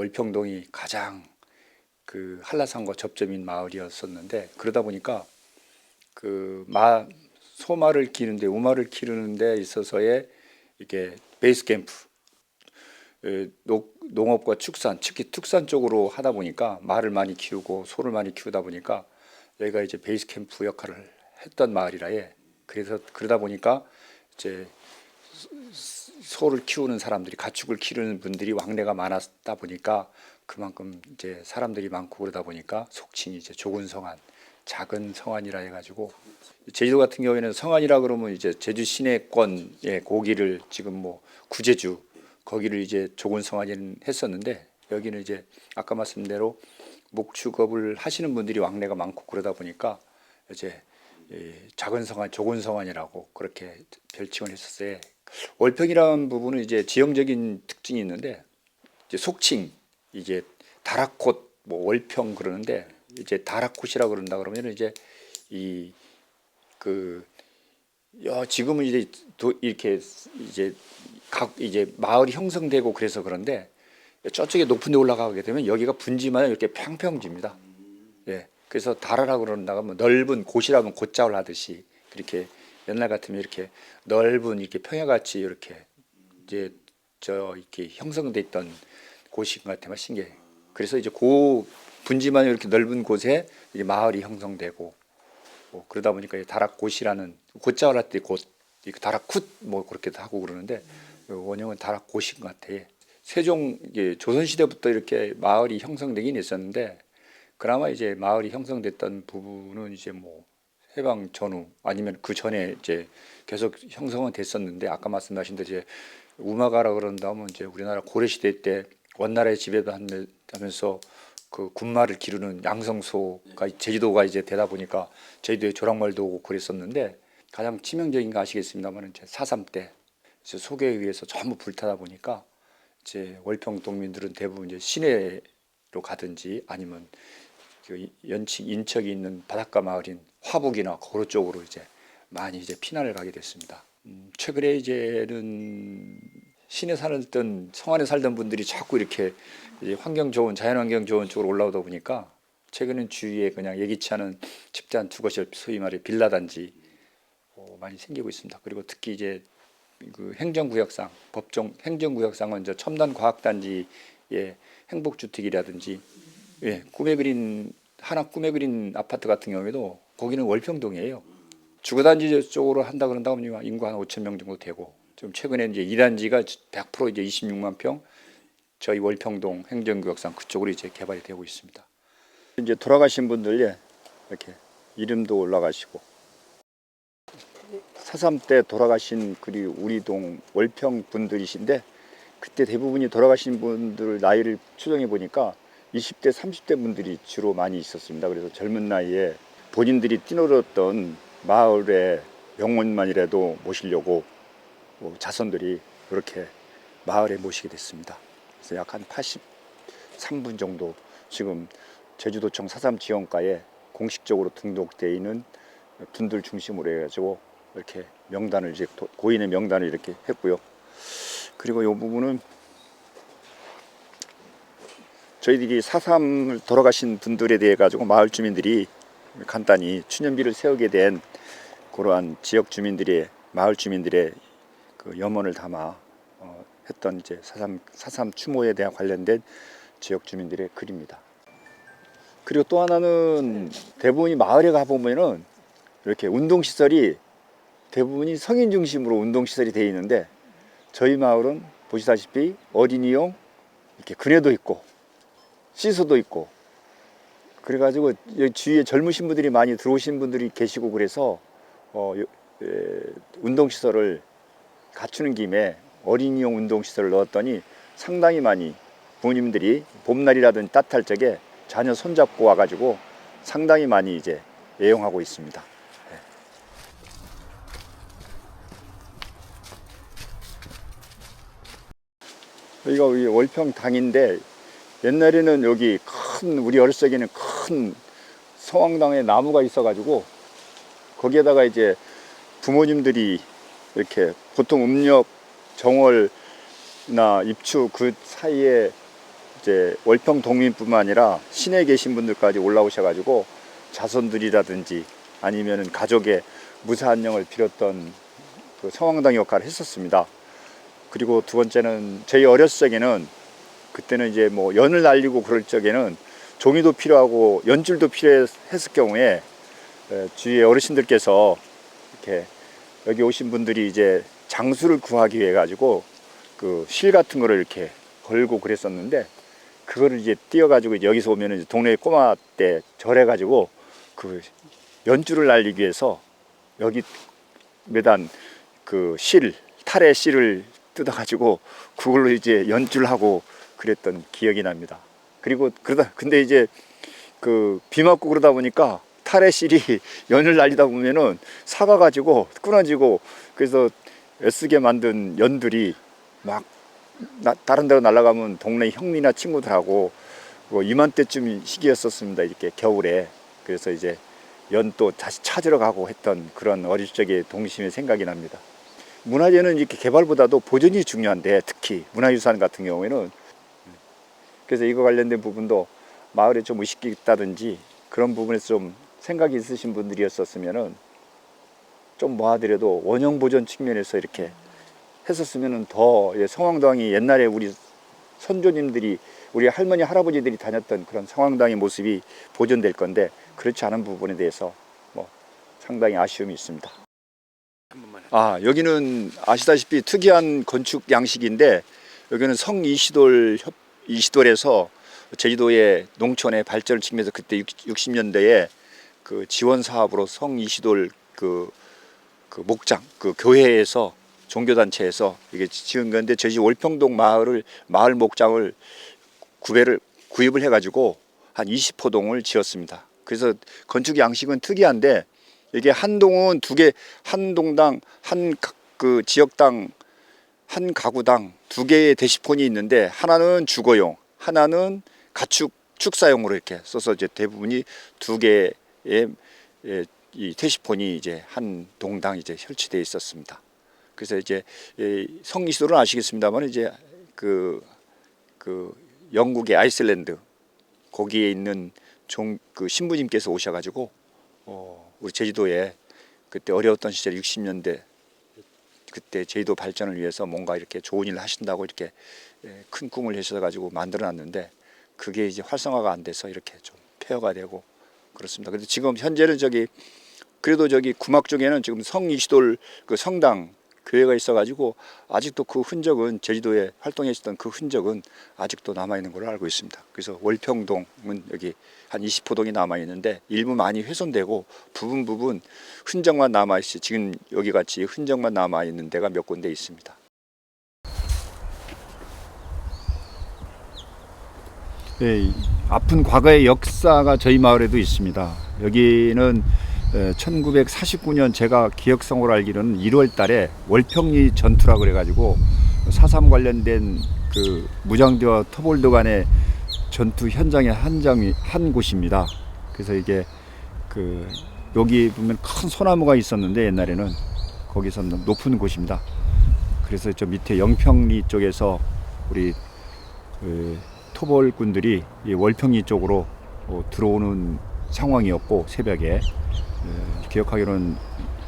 월평동이 가장 그 한라산과 접점인 마을이었었는데, 그러다 보니까 그 소말을 기르는데, 우마를 기르는 데 있어서의 이게 베이스 캠프, 농업과 축산, 특히 특산 쪽으로 하다 보니까 말을 많이 키우고 소를 많이 키우다 보니까 여기가 이제 베이스 캠프 역할을 했던 마을이라 해. 그래서 그러다 보니까 이제 소를 키우는 사람들이, 가축을 키우는 분들이 왕래가 많았다 보니까 그만큼 이제 사람들이 많고, 그러다 보니까 속칭이 이제 조근성안, 작은 성안이라 해가지고, 제주도 같은 경우에는 성안이라 그러면 이제 제주 시내권의 고기를 지금 뭐 구제주 거기를 이제 조근성안이 했었는데, 여기는 이제 아까 말씀대로 목축업을 하시는 분들이 왕래가 많고, 그러다 보니까 이제 작은 성안, 조근성안이라고 그렇게 별칭을 했었어요. 월평이라는 부분은 이제 지형적인 특징이 있는데, 이제 속칭 이제 다락콧, 뭐 월평 그러는데, 이제 다락콧이라 그런다 그러면 이제 이그 지금은 이제 이렇게 이제 이제 마을이 형성되고 그래서 그런데, 저쪽에 높은 데 올라가게 되면 여기가 분지만 이렇게 평평집니다. 예. 그래서 다라라 그런다가 뭐 넓은 곳이라면 곳자를 하듯이, 그렇게 옛날 같으면 이렇게 넓은 이렇게 평야같이 이렇게 이제 이렇게 형성돼 있던 곳인 것 같아요. 신기해. 그래서 이제 분지만 이렇게 넓은 곳에 이제 마을이 형성되고, 뭐 그러다 보니까 다락곳이라는, 곳자를 할 때 곳, 다락굿 뭐 그렇게도 하고 그러는데, 원형은 다락곳인 것 같아. 세종 조선 시대부터 이렇게 마을이 형성되긴 했었는데, 그나마 이제 마을이 형성됐던 부분은 이제 뭐 해방 전후 아니면 그 전에 이제 계속 형성은 됐었는데, 아까 말씀하신 대로 이제 우마가라 그런다면 이제 우리나라 고려 시대 때 원나라의 지배하면서 그 군마를 기르는 양성소가 제주도가 이제 되다 보니까 제주도에 조랑말도 오고 그랬었는데, 가장 치명적인 거 아시겠습니다만 이제 4.3 때 소개에 의해서 전부 불타다 보니까 이제 월평 동민들은 대부분 이제 시내로 가든지 아니면 그 인척이 있는 바닷가 마을인 화북이나 고로 쪽으로 이제 많이 이제 피난을 가게 됐습니다. 최근에 이제는 시내 살던, 성안에 살던 분들이 자꾸 이렇게 이제 환경 좋은, 자연환경 좋은 쪽으로 올라오다 보니까 최근엔 주위에 그냥 예기치 않은 집단 주거시설, 소위 말해 빌라단지 많이 생기고 있습니다. 그리고 특히 이제 그 행정구역상, 법정 행정구역상은 이제 첨단과학단지의 행복주택이라든지, 예, 꿈에 그린 아파트 같은 경우에도 거기는 월평동이에요. 주거단지 쪽으로 한다 그런다 면 인구 한 5천 명 정도 되고, 좀 최근에 이제 2단지가 100% 이제 26만 평, 저희 월평동 행정구역상 그쪽으로 이제 개발이 되고 있습니다. 이제 돌아가신 분들 이렇게 이름도 올라가시고, 4.3 때 돌아가신 우리 동 월평 분들이신데, 그때 대부분이 돌아가신 분들 나이를 추정해 보니까 20대, 30대 분들이 주로 많이 있었습니다. 그래서 젊은 나이에 본인들이 뛰놀았던 마을의 영혼만이라도 모시려고 자손들이 이렇게 마을에 모시게 됐습니다. 그래서 약 한 83분 정도 지금 제주도청 4.3 지원과에 공식적으로 등록되어 있는 분들 중심으로 해가지고 이렇게 명단을, 이제 고인의 명단을 이렇게 했고요. 그리고 이 부분은 저희들이 4.3을 돌아가신 분들에 대해 가지고 마을 주민들이 간단히 추념비를 세우게 된 그러한 지역 주민들의, 마을 주민들의 그 염원을 담아 했던 이제 4.3 추모에 대한 관련된 지역 주민들의 글입니다. 그리고 또 하나는, 대부분이 마을에 가보면은 이렇게 운동시설이 대부분이 성인 중심으로 운동시설이 되어 있는데, 저희 마을은 보시다시피 어린이용 이렇게 그네도 있고 시소도 있고, 그래가지고 주위에 젊으신 분들이 많이 들어오신 분들이 계시고, 그래서 운동시설을 갖추는 김에 어린이용 운동시설을 넣었더니 상당히 많이 부모님들이 봄날이라든지 따뜻할 적에 자녀 손잡고 와가지고 상당히 많이 이제 애용하고 있습니다. 여기가 우리 월평 당인데, 옛날에는 여기 우리 어렸을 적에는 큰 성황당에 나무가 있어가지고 거기에다가 이제 부모님들이 이렇게 보통 음력 정월나 입추 그 사이에 이제 월평 동민뿐만 아니라 시내에 계신 분들까지 올라오셔가지고 자손들이라든지 아니면은 가족의 무사 안녕을 빌었던 그 성황당 역할을 했었습니다. 그리고 두 번째는 저희 어렸을 적에는 그때는 이제 뭐 연을 날리고 그럴 적에는 종이도 필요하고 연줄도 필요했을 경우에 주위의 어르신들께서 이렇게 여기 오신 분들이 이제 장수를 구하기 위해 가지고 그 실 같은 거를 이렇게 걸고 그랬었는데 그거를 이제 띄어가지고 여기서 오면은 동네 꼬마 때 절해가지고 그 연줄을 날리기 위해서 여기 매단 그 실, 탈의 실을 뜯어가지고 그걸로 이제 연줄하고 그랬던 기억이 납니다. 그리고 근데 이제 그 비 맞고 그러다 보니까 탈의 실이 연을 날리다 보면은 사가가지고 끊어지고 그래서 애쓰게 만든 연들이 막 다른 데로 날아가면 동네 형이나 친구들하고 뭐 이맘때쯤 시기였었습니다. 이렇게 겨울에. 그래서 이제 연 또 다시 찾으러 가고 했던 그런 어릴 적의 동심의 생각이 납니다. 문화재는 이렇게 개발보다도 보존이 중요한데 특히 문화유산 같은 경우에는 그래서 이거 관련된 부분도 마을에 좀 의식이 있다든지 그런 부분에서 좀 생각이 있으신 분들이었었으면은 좀 뭐하더라도 원형 보존 측면에서 이렇게 했었으면은 더 성황당이 옛날에 우리 선조님들이 우리 할머니 할아버지들이 다녔던 그런 성황당의 모습이 보존될 건데 그렇지 않은 부분에 대해서 뭐 상당히 아쉬움이 있습니다. 여기는 아시다시피 특이한 건축 양식인데 여기는 이시돌에서 제주도의 농촌의 발전을 측면에서 그때 60년대에 그 지원 사업으로 성이시돌 그 목장 그 교회에서 종교단체에서 이게 지은 건데 저희 월평동 마을 목장을 구입을 해가지고 한 20호동을 지었습니다. 그래서 건축 양식은 특이한데 이게 한 동은 한 동당 그 지역당 한 가구당 2개의 대시폰이 있는데 하나는 주거용, 하나는 가축 축사용으로 이렇게 써서 이제 대부분이 2개의 이 대시폰이 이제 한 동당 이제 설치되어 있었습니다. 그래서 이제 성이시돌은 아시겠습니다만 이제 그 영국의 아이슬란드 거기에 있는 그 신부님께서 오셔가지고 우리 제주도에 그때 어려웠던 시절 60년대 그때 제주도 발전을 위해서 뭔가 이렇게 좋은 일을 하신다고 이렇게 큰 꿈을 내셔가지고 만들어놨는데 그게 이제 활성화가 안 돼서 이렇게 좀 폐허가 되고 그렇습니다. 근데 지금 현재는 그래도 구막 쪽에는 지금 성이시돌 그 성당 교회가 있어가지고 아직도 그 흔적은 제주도에 활동했었던 그 흔적은 아직도 남아있는 걸로 알고 있습니다. 그래서 월평동은 여기 한 20호동이 남아있는데 일부 많이 훼손되고 부분 흔적만 남아있어요. 지금 여기 같이 흔적만 남아있는 데가 몇 군데 있습니다. 네, 아픈 과거의 역사가 저희 마을에도 있습니다. 여기는 1949년 제가 기억상으로 알기로는 1월 달에 월평리 전투라 그래가지고 4.3 관련된 그 무장대와 터볼드 간의 전투 현장의 한 곳입니다. 그래서 이게 여기 보면 큰 소나무가 있었는데 옛날에는 거기서 높은 곳입니다. 그래서 저 밑에 영평리 쪽에서 우리 토벌꾼들이 이 월평리 쪽으로 들어오는 상황이었고 새벽에 기억하기로는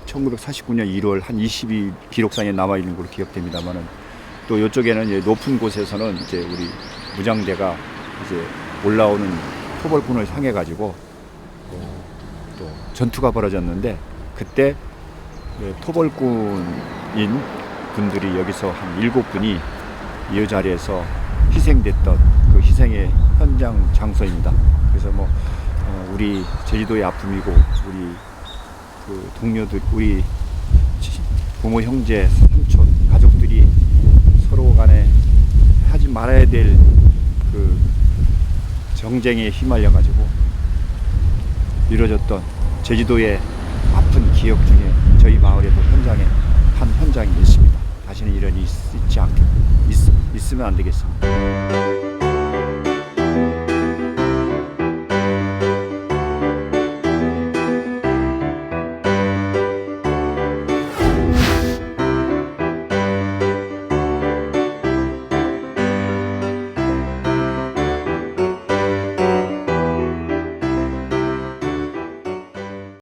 1949년 1월 한 20이 기록상에 남아있는 걸로 기억됩니다만은 또 이쪽에는 높은 곳에서는 이제 우리 무장대가 이제 올라오는 토벌꾼을 향해 가지고 또 전투가 벌어졌는데 그때 토벌꾼인 분들이 여기서 한 7분이 이 자리에서 희생됐던 그 희생의 현장 장소입니다. 그래서 우리 제주도의 아픔이고 우리 그 동료들, 우리 부모, 형제, 삼촌, 가족들이 서로 간에 하지 말아야 될 그 정쟁에 휘말려 가지고 이루어졌던 제주도의 아픈 기억 중에 저희 마을에도 한 현장이 있습니다. 다시는 이런 일이 있으면 안 되겠습니다.